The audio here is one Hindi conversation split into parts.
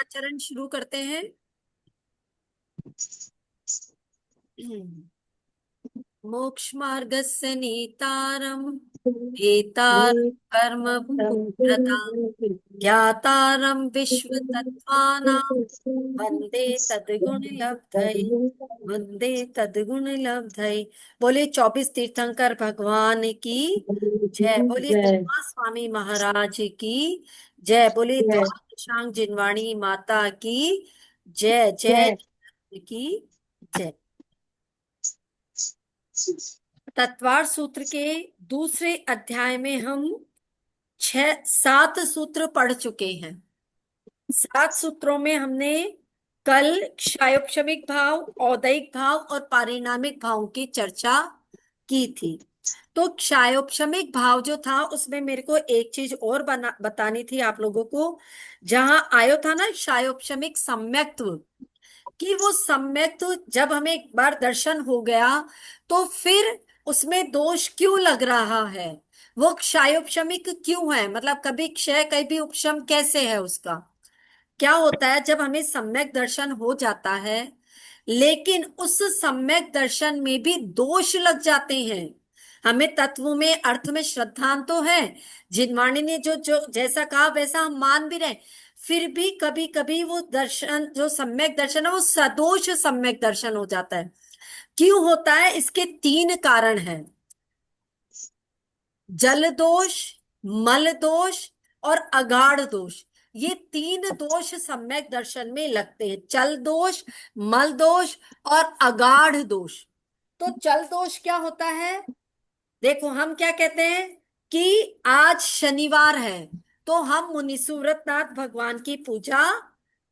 चरण शुरू करते हैं। मोक्ष मार्गस्य नेतारम हेतारं कर्म भूततां ज्ञातारं विश्वतत्त्वानां वंदे तद्गुणलब्धये वंदे तद्गुणलब्धये। बोले 24 तीर्थंकर भगवान की जय। बोले जय धर्मा स्वामी महाराज की जय। बोले जय द्वादशांग जिनवाणी माता की जय जय जय। की जय। तत्वार सूत्र के दूसरे अध्याय में हम 7 सूत्र पढ़ चुके हैं। 7 सूत्रों में हमने कल क्षायोपशमिक भाव, औदैहिक भाव और पारिणामिक भावों की चर्चा की थी। तो क्षायोपशमिक भाव जो था उसमें मेरे को एक चीज और बतानी थी आप लोगों को। जहां आयो था ना क्षायोपशमिक सम्यक्त्व, कि वो सम्यक्त्व जब हमें एक बार दर्शन हो गया तो फिर उसमें दोष क्यों लग रहा है, वो क्षायोपशमिक क्यों है, मतलब कभी क्षय कभी उपशम कैसे है उसका। क्या होता है जब हमें सम्यक दर्शन हो जाता है लेकिन उस सम्यक दर्शन में भी दोष लग जाते हैं। हमें तत्वों में अर्थ में श्रद्धा तो है, जिनवाणी ने जो जो जैसा कहा वैसा हम मान भी रहे, फिर भी कभी कभी वो दर्शन जो सम्यक दर्शन है वो सदोष सम्यक दर्शन हो जाता है। क्यों होता है, इसके 3 कारण हैं। जल दोष, मल दोष और अगाढ़ दोष। ये 3 दोष सम्यक दर्शन में लगते हैं, चल दोष, मल दोष और अगाढ़ दोष। तो चल दोष क्या होता है, देखो हम क्या कहते हैं कि आज शनिवार है तो हम मुनीसुव्रतनाथ भगवान की पूजा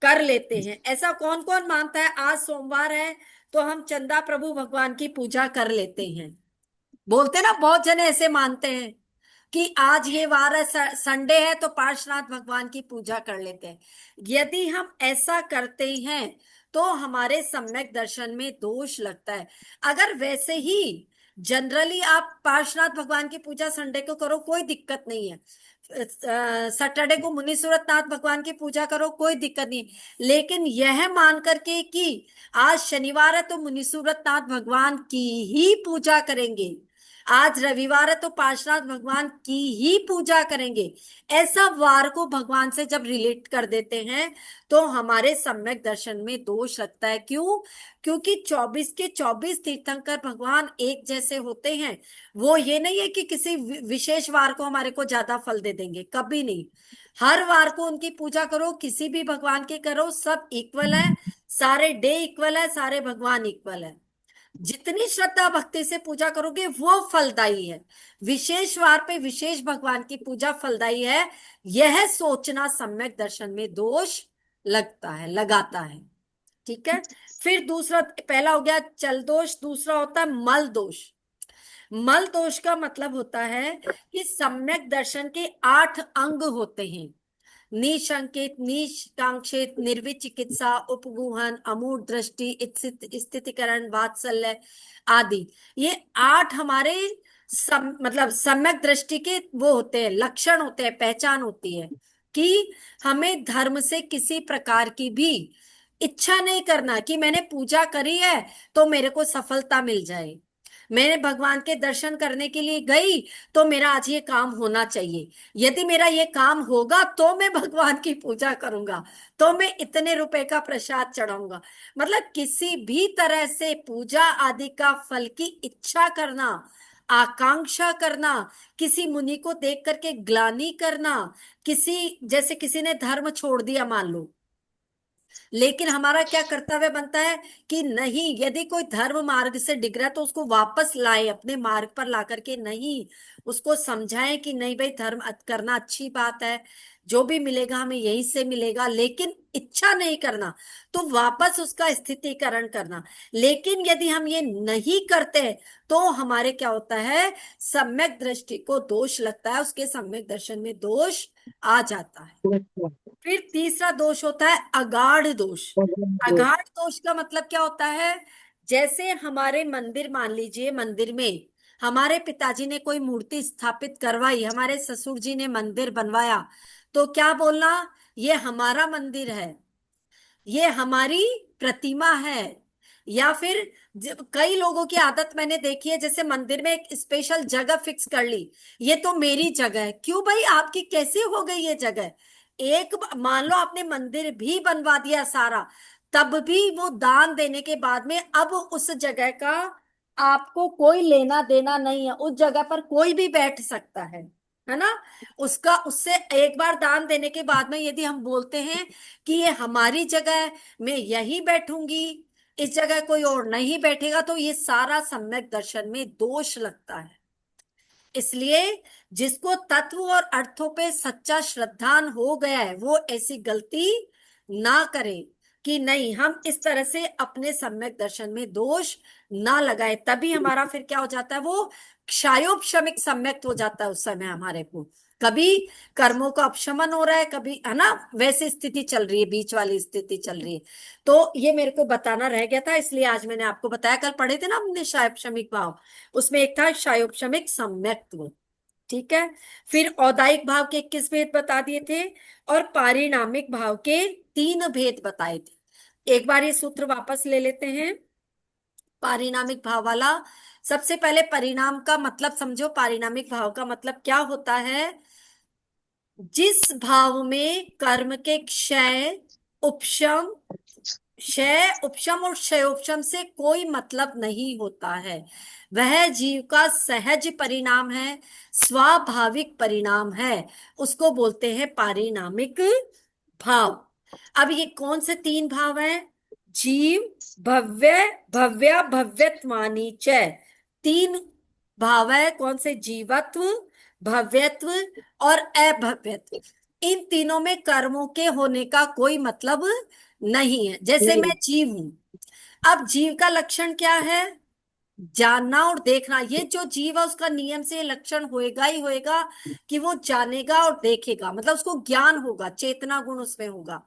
कर लेते हैं। ऐसा कौन कौन मानता है आज सोमवार है तो हम चंदा प्रभु भगवान की पूजा कर लेते हैं। बोलते ना, बहुत जने ऐसे मानते हैं कि आज ये वार है, संडे है तो पार्श्वनाथ भगवान की पूजा कर लेते हैं। यदि हम ऐसा करते हैं तो हमारे सम्यक दर्शन में दोष लगता है। अगर वैसे ही जनरली आप पार्श्वनाथ भगवान की पूजा संडे को करो कोई दिक्कत नहीं है, सैटरडे को मुनीश्वरनाथ भगवान की पूजा करो कोई दिक्कत नहीं, लेकिन यह मान करके कि आज शनिवार है तो मुनीश्वरनाथ भगवान की ही पूजा करेंगे, आज रविवार है तो पार्श्वनाथ भगवान की ही पूजा करेंगे, ऐसा वार को भगवान से जब रिलेट कर देते हैं तो हमारे सम्यक दर्शन में दोष लगता है। क्यों? क्योंकि 24 के 24 तीर्थंकर भगवान एक जैसे होते हैं। वो ये नहीं है कि किसी विशेष वार को हमारे को ज्यादा फल दे देंगे, कभी नहीं। हर वार को उनकी पूजा करो, किसी भी भगवान की करो, सब इक्वल है, सारे डे इक्वल है, सारे भगवान इक्वल है। जितनी श्रद्धा भक्ति से पूजा करोगे वो फलदायी है। विशेष वार पे विशेष भगवान की पूजा फलदायी है, यह सोचना सम्यक दर्शन में दोष लगता है, लगाता है। ठीक है। फिर दूसरा, पहला हो गया चल दोष, दूसरा होता है मल दोष। मल दोष का मतलब होता है कि सम्यक दर्शन के 8 अंग होते हैं। निशंकित, निष्कांक्षित, निर्विचिकित्सा, उपगूहन, अमूढ़ दृष्टि, स्थितिकरण, वात्सल्य आदि। ये 8 हमारे मतलब सम्यक दृष्टि के वो होते हैं, लक्षण होते हैं, पहचान होती है कि हमें धर्म से किसी प्रकार की भी इच्छा नहीं करना कि मैंने पूजा करी है तो मेरे को सफलता मिल जाए, मैंने भगवान के दर्शन करने के लिए गई तो मेरा आज ये काम होना चाहिए, यदि मेरा ये काम होगा तो मैं भगवान की पूजा करूंगा, तो मैं इतने रुपए का प्रसाद चढ़ाऊंगा। मतलब किसी भी तरह से पूजा आदि का फल की इच्छा करना, आकांक्षा करना, किसी मुनि को देख करके ग्लानि करना, किसी जैसे किसी ने धर्म छोड़ दिया मान लो, लेकिन हमारा क्या कर्तव्य बनता है कि नहीं, यदि कोई धर्म मार्ग से डिग रहा है तो उसको वापस लाए, अपने मार्ग पर ला करके नहीं, उसको समझाएं कि नहीं भाई धर्म करना अच्छी बात है, जो भी मिलेगा हमें यहीं से मिलेगा, लेकिन इच्छा नहीं करना, तो वापस उसका स्थितिकरण करना। लेकिन यदि हम ये नहीं करते तो हमारे क्या होता है, सम्यक दृष्टि को दोष लगता है, उसके सम्यक दर्शन में दोष आ जाता है। फिर तीसरा दोष होता है अगाढ़ दोष। अगाढ़ दोष का मतलब क्या होता है, जैसे हमारे मंदिर, मान लीजिए मंदिर में हमारे पिताजी ने कोई मूर्ति स्थापित करवाई, हमारे ससुर जी ने मंदिर बनवाया, तो क्या बोलना, ये हमारा मंदिर है, ये हमारी प्रतिमा है। या फिर कई लोगों की आदत मैंने देखी है, जैसे मंदिर में एक स्पेशल जगह फिक्स कर ली, ये तो मेरी जगह है। क्यों भाई, आपकी कैसे हो गई ये जगह? मान लो आपने मंदिर भी बनवा दिया सारा, तब भी वो दान देने के बाद में अब उस जगह का आपको कोई लेना देना नहीं है। उस जगह पर कोई भी बैठ सकता है ना। उसका उससे एक बार दान देने के बाद में यदि हम बोलते हैं कि ये हमारी जगह है, मैं यहीं बैठूंगी, इस जगह कोई और नहीं बैठेगा, तो ये सारा सम्यक दर्शन में दोष लगता है। इसलिए जिसको तत्व और अर्थों पे सच्चा श्रद्धान हो गया है, वो ऐसी गलती ना करे कि नहीं, हम इस तरह से अपने सम्यक दर्शन में दोष ना लगाए। तभी हमारा फिर क्या हो जाता है, वो क्षयोपशमिक सम्यक हो जाता है उस समय हमारे को। कभी कर्मों का अपशमन हो रहा है, कभी, है ना, वैसी स्थिति चल रही है, बीच वाली स्थिति चल रही है। तो ये मेरे को बताना रह गया था, इसलिए आज मैंने आपको बताया। कल पढ़े थे ना हमने क्षयोपशमिक भाव, उसमें एक था क्षयोपशमिक सम्यक्त्व। ठीक है। फिर औदायिक भाव के 21 भेद बता दिए थे, और पारिणामिक भाव के 3 भेद बताए थे। एक बार ये सूत्र वापस ले लेते हैं, पारिणामिक भाव वाला। सबसे पहले परिणाम का मतलब समझो। पारिणामिक भाव का मतलब क्या होता है? जिस भाव में कर्म के क्षय, उपशम, क्षय उपशम और क्षयोपशम से कोई मतलब नहीं होता है, वह जीव का सहज परिणाम है, स्वाभाविक परिणाम है, उसको बोलते हैं पारिणामिक भाव। अब ये कौन से 3 भाव हैं? जीव, भव्य, भव्या भव्यत्वानि च। 3 भाव है। कौन से? जीवत्व, भव्यत्व और अभव्यत्व। इन तीनों में कर्मों के होने का कोई मतलब नहीं है। जैसे मैं नहीं। जीव हूं, अब जीव का लक्षण क्या है? जानना और देखना। ये जो जीव है उसका नियम से ये लक्षण होएगा ही होएगा कि वो जानेगा और देखेगा, मतलब उसको ज्ञान होगा, चेतना गुण उसमें होगा।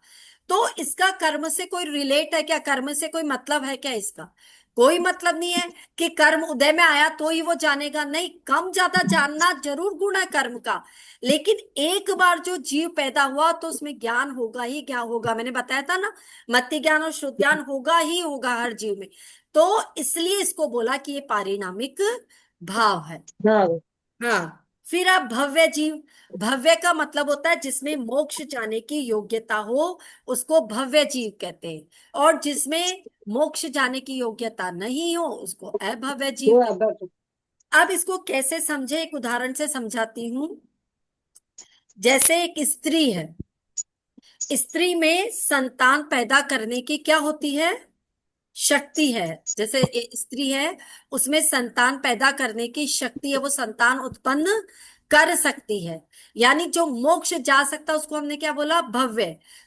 तो इसका कर्म से कोई रिलेट है क्या? कर्म से कोई मतलब है क्या इसका? कोई मतलब नहीं है कि कर्म उदय में आया तो ही वो जानेगा, नहीं, कम ज्यादा जानना जरूर गुण है कर्म का। लेकिन एक बार जो जीव पैदा हुआ तो उसमें ज्ञान होगा ही, क्या होगा, मैंने बताया था ना, मति ज्ञान और शुद्ध ज्ञान होगा ही होगा हर जीव में। तो इसलिए इसको बोला कि ये पारिणामिक भाव है। हाँ। हाँ। फिर आप भव्य जीव। भव्य का मतलब होता है जिसमें मोक्ष जाने की योग्यता हो, उसको भव्य जीव कहते हैं। और जिसमें मोक्ष जाने की योग्यता नहीं हो, उसको अभव्य जीव वो कहते अब हैं। अब इसको कैसे समझे, एक उदाहरण से समझाती हूँ। जैसे एक स्त्री है, स्त्री में संतान पैदा करने की क्या होती है? शक्ति है। जैसे स्त्री है, उसमें संतान पैदा करने की शक्ति है, वो संतान उत्पन्न कर सकती है। यानी जो मोक्ष जा सकता है उसको हमने क्या बोला? भव्य।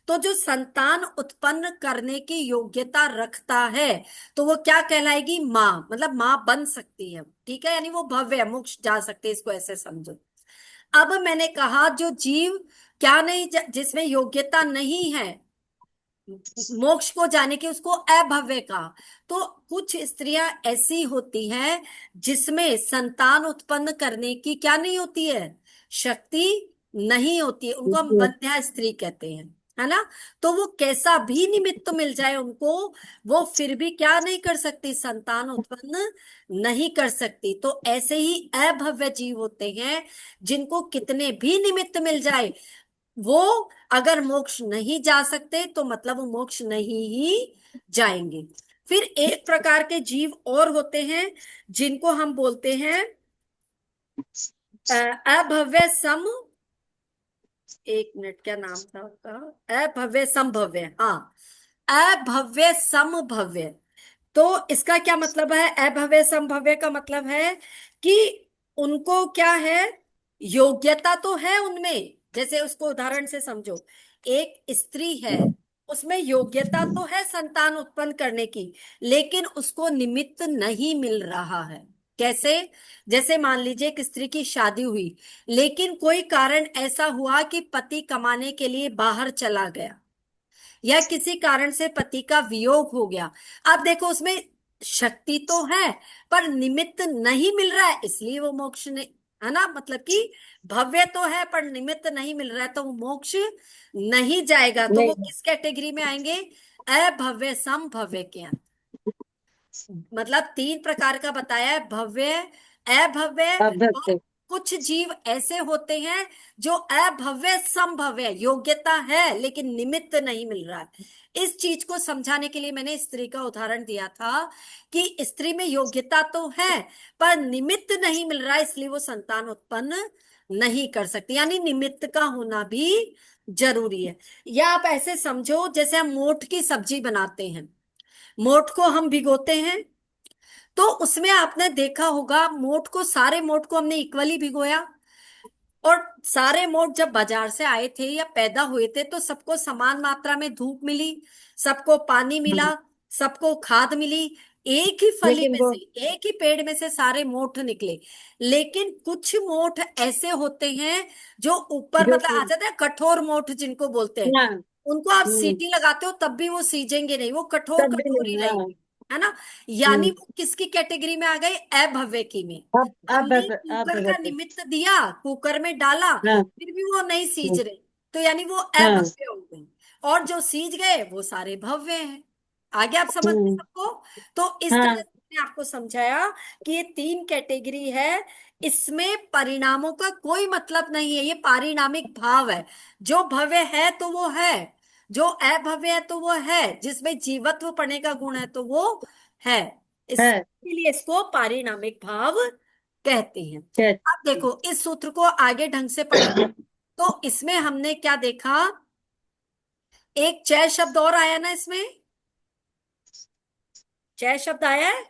तो जो संतान उत्पन्न करने की योग्यता रखता है, तो वो क्या कहलाएगी? माँ, मतलब माँ बन सकती है। ठीक है, यानी वो भव्य है, मोक्ष जा सकते हैं, इसको ऐसे समझो। अब मैंने कहा जो जीव क्या नहीं, जिसमें योग्यता नहीं है मोक्ष को जाने की, उसको अभव्य का। तो कुछ स्त्रियां ऐसी होती हैं जिसमें संतान उत्पन्न करने की क्या नहीं होती है? शक्ति नहीं होती है, उनको हम बंध्या स्त्री कहते हैं, है ना। तो वो कैसा भी निमित्त मिल जाए उनको, वो फिर भी क्या नहीं कर सकती? संतान उत्पन्न नहीं कर सकती। तो ऐसे ही अभव्य जीव होते हैं जिनको कितने भी निमित्त मिल जाए, वो अगर मोक्ष नहीं जा सकते तो मतलब वो मोक्ष नहीं ही जाएंगे। फिर एक प्रकार के जीव और होते हैं जिनको हम बोलते हैं अभव्य सम, एक मिनट, क्या नाम था उसका? अभव्य समभव्य, हाँ, अभव्य समभव्य। तो इसका क्या मतलब है? अभव्य समभव्य का मतलब है कि उनको क्या है, योग्यता तो है उनमें। जैसे उसको उदाहरण से समझो, एक स्त्री है, उसमें योग्यता तो है संतान उत्पन्न करने की, लेकिन उसको निमित्त नहीं मिल रहा है। कैसे? जैसे मान लीजिए एक स्त्री की शादी हुई, लेकिन कोई कारण ऐसा हुआ कि पति कमाने के लिए बाहर चला गया, या किसी कारण से पति का वियोग हो गया। अब देखो उसमें शक्ति तो है पर निमित्त नहीं मिल रहा है, इसलिए वो मोक्ष ने, है ना, मतलब कि भव्य तो है पर निमित्त नहीं मिल रहा है, तो वो मोक्ष नहीं जाएगा। तो वो नहीं। किस कैटेगरी में आएंगे? अभव्य समभव्य के अंत, मतलब तीन प्रकार का बताया है, भव्य, अभव्य, और अभ्यक्त। कुछ जीव ऐसे होते हैं जो अभव्य समभव्य, योग्यता है लेकिन निमित्त नहीं मिल रहा है। इस चीज को समझाने के लिए मैंने स्त्री का उदाहरण दिया था कि स्त्री में योग्यता तो है पर निमित्त नहीं मिल रहा है, इसलिए वो संतान उत्पन्न नहीं कर सकती, यानी निमित्त का होना भी जरूरी है। या आप ऐसे समझो जैसे हम मोठ की सब्जी बनाते हैं, मोठ को हम भिगोते हैं, तो उसमें आपने देखा होगा मोठ को, सारे मोठ को हमने इक्वली भिगोया, और सारे मोठ जब बाजार से आए थे या पैदा हुए थे तो सबको समान मात्रा में धूप मिली, सबको पानी मिला, हाँ, सबको खाद मिली, एक ही फली लेकिन में वो से, एक ही पेड़ में से सारे मोठ निकले। लेकिन कुछ मोठ ऐसे होते हैं जो ऊपर जो मतलब आ कि जाते हैं, कठोर मोठ जिनको बोलते हैं, हाँ। उनको आप हम्म। सीटी लगाते हो तब भी वो सीजेंगे नहीं, वो कठोर तब भी कठोर ही नहीं, हाँ। रहेंगे, है ना। यानी हम्म। वो किसकी कैटेगरी में आ गए, अभव्य की में। अब हमने कुकर का अभ्यक्त। निमित्त दिया, कुकर में डाला, हाँ। फिर भी वो नहीं सीज हम्म, रहे, तो यानी वो हाँ। अभव्य हो गए, और जो सीज गए वो सारे भव्य हैं। आगे आप समझ में हम्म। सबको। तो इस तरह हाँ। से मैंने आपको समझाया कि ये तीन कैटेगरी है, इसमें परिणामों का कोई मतलब नहीं है, ये पारिणामिक भाव है। जो भव्य है तो वो है, जो अभव्य है तो वो है, जिसमें जीवत्व पढ़ने का गुण है तो वो है, है। इसलिए इसको पारिणामिक भाव कहते हैं। क्या? अब देखो इस सूत्र को आगे ढंग से पढ़े, तो इसमें हमने क्या देखा, एक चय शब्द और आया ना इसमें, चय शब्द आया है।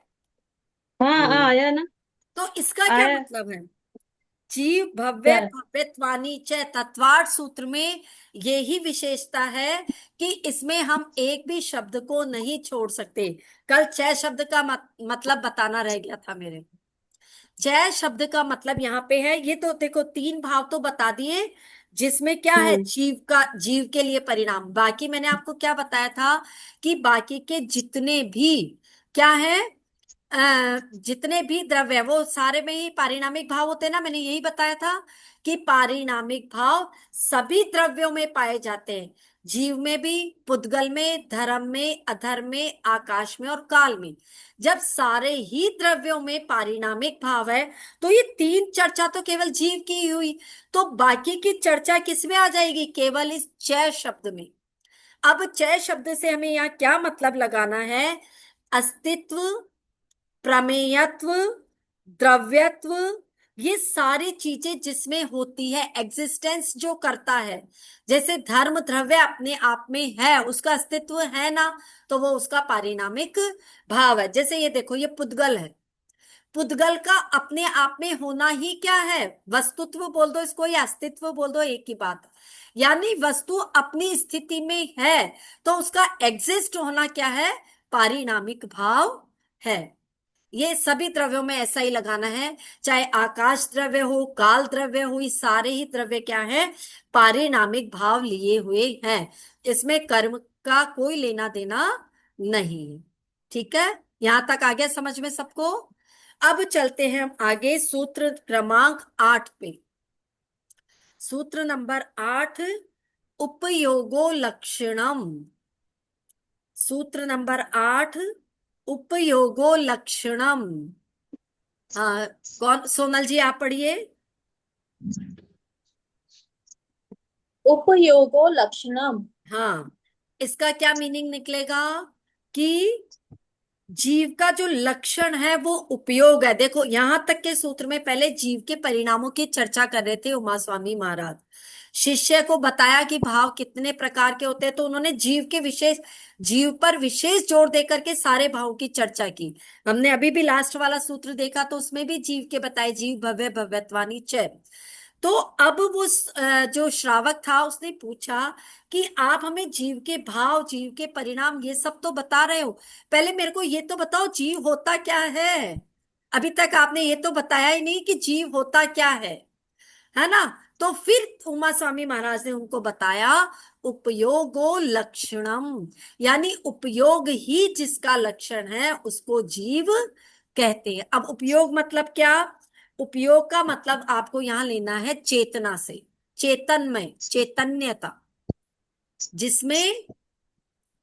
हाँ, हाँ, आया ना। तो इसका क्या आया। मतलब है, जीव भव्य क्या? भव्यत्वानी च तत्वार्थ सूत्र में यही विशेषता है कि इसमें हम एक भी शब्द को नहीं छोड़ सकते। कल चय शब्द का मतलब बताना रह गया था मेरे। जय शब्द का मतलब यहाँ पे है, ये तो देखो तीन भाव तो बता दिए, जिसमें क्या है, हम्म। जीव का, जीव के लिए परिणाम। बाकी मैंने आपको क्या बताया था कि बाकी के जितने भी क्या है, जितने भी द्रव्य वो सारे में ही पारिणामिक भाव होते हैं ना, मैंने यही बताया था कि पारिणामिक भाव सभी द्रव्यों में पाए जाते हैं, जीव में भी, पुद्गल में, धर्म में, अधर्म में, आकाश में और काल में। जब सारे ही द्रव्यों में पारिणामिक भाव है तो ये तीन चर्चा तो केवल जीव की ही हुई, तो बाकी की चर्चा किस में आ जाएगी, केवल इस चय शब्द में। अब चय शब्द से हमें यहाँ क्या मतलब लगाना है, अस्तित्व, प्रमेयत्व, द्रव्यत्व, ये सारी चीजें जिसमें होती है, एग्जिस्टेंस जो करता है, जैसे धर्म द्रव्य अपने आप में है, उसका अस्तित्व है ना, तो वो उसका पारिणामिक भाव है। जैसे ये देखो, ये पुद्गल है, पुद्गल का अपने आप में होना ही क्या है, वस्तुत्व बोल दो इसको या अस्तित्व बोल दो, एक ही बात। यानी वस्तु अपनी स्थिति में है तो उसका एग्जिस्ट होना क्या है, पारिणामिक भाव है। ये सभी द्रव्यों में ऐसा ही लगाना है, चाहे आकाश द्रव्य हो, काल द्रव्य हो, ये सारे ही द्रव्य क्या है, पारिणामिक भाव लिए हुए हैं, इसमें कर्म का कोई लेना देना नहीं है। ठीक है, यहां तक आ गया समझ में सबको। अब चलते हैं हम आगे सूत्र क्रमांक 8 पे। सूत्र नंबर 8, उपयोगो लक्षणम। सूत्र नंबर 8, उपयोगो लक्षणम। हाँ, कौन, सोनल जी आप पढ़िए। उपयोगो लक्षणम। हाँ, इसका क्या मीनिंग निकलेगा कि जीव का जो लक्षण है वो उपयोग है। देखो यहां तक के सूत्र में पहले जीव के परिणामों की चर्चा कर रहे थे उमा स्वामी महाराज, शिष्य को बताया कि भाव कितने प्रकार के होते हैं, तो उन्होंने जीव के विशेष, जीव पर विशेष जोर देकर के सारे भावों की चर्चा की। हमने अभी भी लास्ट वाला सूत्र देखा तो उसमें भी जीव के बताए, जीव भव्य भव्यत्वानी च। तो अब वो जो श्रावक था उसने पूछा कि आप हमें जीव के भाव, जीव के परिणाम ये सब तो बता रहे हो, पहले मेरे को ये तो बताओ जीव होता क्या है। अभी तक आपने ये तो बताया ही नहीं कि जीव होता क्या है ना। तो फिर उमा स्वामी महाराज ने उनको बताया, उपयोगो लक्षणम, यानी उपयोग ही जिसका लक्षण है उसको जीव कहते हैं। अब उपयोग मतलब क्या, उपयोग का मतलब आपको यहां लेना है चेतना से, चेतनमय, चैतन्यता, जिसमें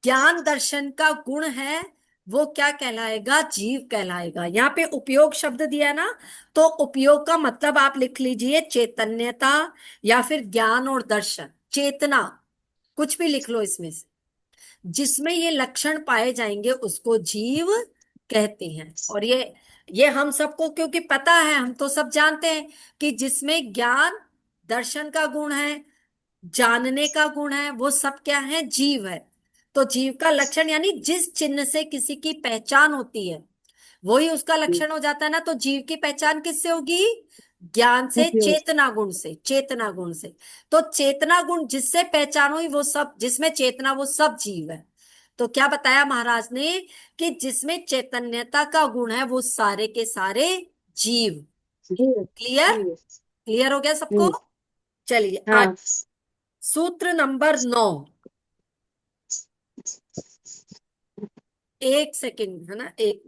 ज्ञान दर्शन का गुण है, वो क्या कहलाएगा? जीव कहलाएगा। यहाँ पे उपयोग शब्द दिया है ना, तो उपयोग का मतलब आप लिख लीजिए चैतन्यता, या फिर ज्ञान और दर्शन, चेतना, कुछ भी लिख लो इसमें से। जिसमें ये लक्षण पाए जाएंगे उसको जीव कहते हैं। और ये हम सबको क्योंकि पता है, हम तो सब जानते हैं कि जिसमें ज्ञान दर्शन का गुण है, जानने का गुण है, वो सब क्या है? जीव है। तो जीव का लक्षण यानी जिस चिन्ह से किसी की पहचान होती है वही उसका लक्षण हो जाता है ना। तो जीव की पहचान किससे होगी? ज्ञान से, उपयोग। चेतना गुण से, चेतना गुण से। तो चेतना गुण जिससे पहचान हुई वो सब, जिसमें चेतना, वो सब जीव है। तो क्या बताया महाराज ने? कि जिसमें चैतन्यता का गुण है वो सारे के सारे जीव। जीव। क्लियर? जीव। क्लियर हो गया सबको? हम्म। चलिए आज हाँ। सूत्र नंबर 9। एक सेकंड है ना, एक।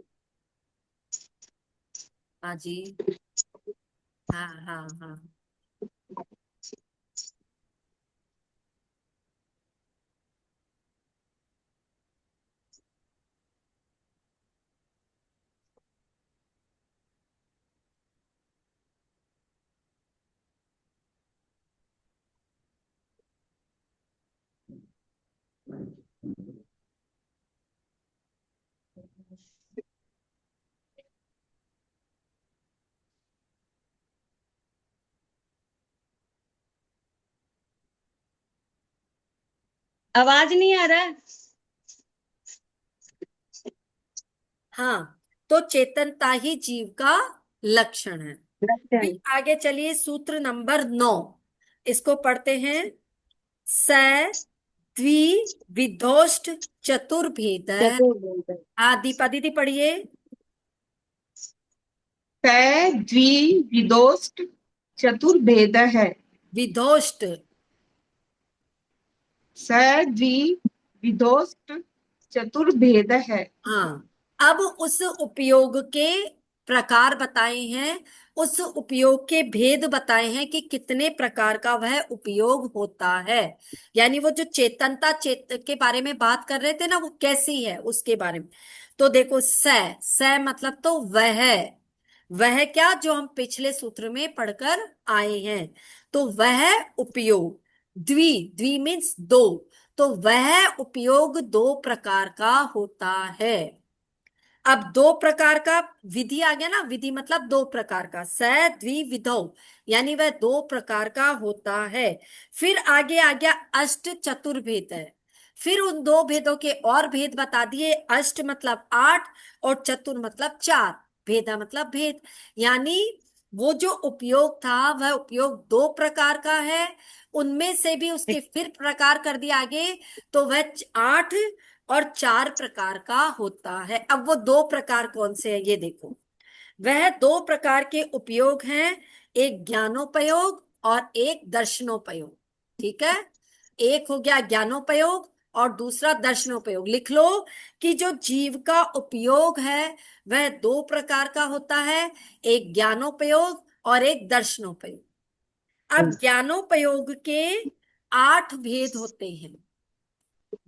हाँ जी। हाँ हाँ हाँ। आवाज नहीं आ रहा है। हाँ, तो चेतनता ही जीव का लक्षण है। लक्षण। फिर आगे चलिए सूत्र नंबर 9, इसको पढ़ते हैं। स द्वि विधोष्ट चतुर्भेद। चतुर्भुज। दीपा दीदी पढ़िए। स द्विविदोष्ट चतुर्भेदः। विधोष्ट। स द्विविदोष्ट चतुर्भेदः। हाँ, अब उस उपयोग के प्रकार बताए हैं, उस उपयोग के भेद बताए हैं कि कितने प्रकार का वह उपयोग होता है। यानी वो जो चेतनता के बारे में बात कर रहे थे ना, वो कैसी है उसके बारे में। तो देखो, स मतलब तो वह क्या, जो हम पिछले सूत्र में पढ़कर आए हैं। तो वह उपयोग, द्वि, द्वि मीन्स दो। तो वह उपयोग दो प्रकार का होता है। अब दो प्रकार का विधि आ गया ना, विधि मतलब दो प्रकार का, स द्विविधौ, यानी वह दो प्रकार का होता है। फिर आगे आ गया अष्ट चतुर्भेद है। फिर उन दो भेदों के और भेद बता दिए। अष्ट मतलब 8, और चतुर मतलब 4, भेदा मतलब भेद। यानी वो जो उपयोग था वह उपयोग दो प्रकार का है, उनमें से भी उसके फिर प्रकार कर दिया आगे। तो वह 8 और 4 प्रकार का होता है। अब वो दो प्रकार कौन से हैं ये देखो। वह दो प्रकार के उपयोग हैं, एक ज्ञानोपयोग और एक दर्शनोपयोग। ठीक है, एक हो गया ज्ञानोपयोग और दूसरा दर्शनोपयोग। लिख लो कि जो जीव का उपयोग है वह दो प्रकार का होता है, एक ज्ञानोपयोग और एक दर्शनोपयोग। अब ज्ञानोपयोग के 8 भेद होते हैं,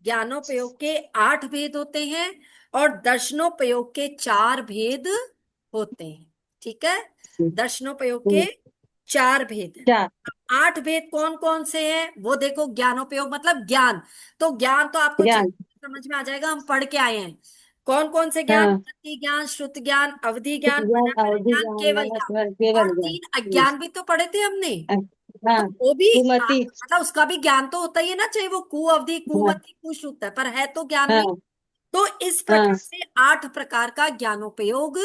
ज्ञानोपयोग के 8 भेद होते हैं, और दर्शनोपयोग के 4 भेद होते हैं। ठीक है, दर्शनोपयोग के 4 भेद हैं। चार। 8 भेद कौन कौन से हैं वो देखो। ज्ञानोपयोग मतलब ज्ञान, तो ज्ञान तो आपको ज्ञान। समझ में आ जाएगा, हम पढ़ के आए हैं। कौन कौन से ज्ञान? हाँ। प्रति ज्ञान, श्रुत ज्ञान, अवधि ज्ञान, ज्ञान, अनात्म अवधि ज्ञान, ज्ञान, केवल ज्ञान। और केवल ज्ञान। 3 अज्ञान भी तो पढ़े थे हमने। तो हाँ। वो भी सुमति। मतलब उसका भी ज्ञान तो होता ही है ना, चाहे वो कु अवधि, हाँ। कुमति, कुश्रुत है, पर है तो ज्ञान नहीं। हाँ। तो इस हाँ। प्रकार से 8 प्रकार का ज्ञानोपयोग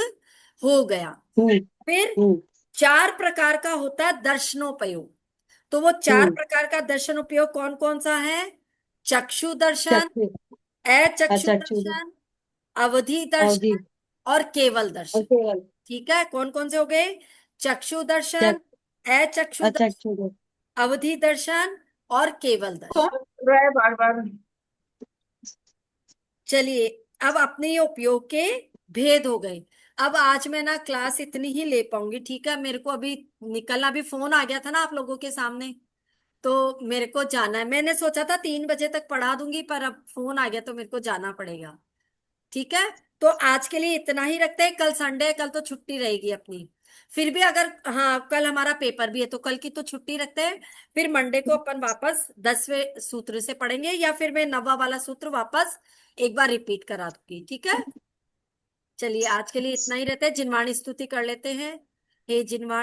हो गया। हम्म। फिर हम्म। 4 प्रकार का होता है दर्शनोपयोग। तो वो 4 हम्म। प्रकार का दर्शन उपयोग कौन कौन सा है? चक्षु दर्शन, चक्षु। अचक्षु चक्षु। दर्शन, अवधि अवधि। दर्शन और केवल और दर्शन। केवल। ठीक है, कौन कौन से हो गए? चक्षु दर्शन, चक्षु। अचक्षु दर्शन, चक्षु। अवधि दर्शन और केवल दर्शन। कौन बोल रहा है बार बार? चलिए, अब अपने ये उपयोग के भेद हो गए। अब आज मैं ना क्लास इतनी ही ले पाऊंगी, ठीक है? मेरे को अभी निकलना, अभी फोन आ गया था ना आप लोगों के सामने, तो मेरे को जाना है। मैंने सोचा था 3 बजे तक पढ़ा दूंगी, पर अब फोन आ गया तो मेरे को जाना पड़ेगा। ठीक है, तो आज के लिए इतना ही रखते हैं। कल संडे है, कल तो छुट्टी रहेगी अपनी। फिर भी अगर, हाँ, कल हमारा पेपर भी है तो कल की तो छुट्टी रखते हैं। फिर मंडे को अपन वापस 10वें सूत्र से पढ़ेंगे, या फिर मैं 9वां वाला सूत्र वापस एक बार रिपीट करा दूंगी। ठीक है, चलिए आज के लिए इतना ही रहता है। जिनवाणी स्तुति कर लेते हैं। हे जिनवाणी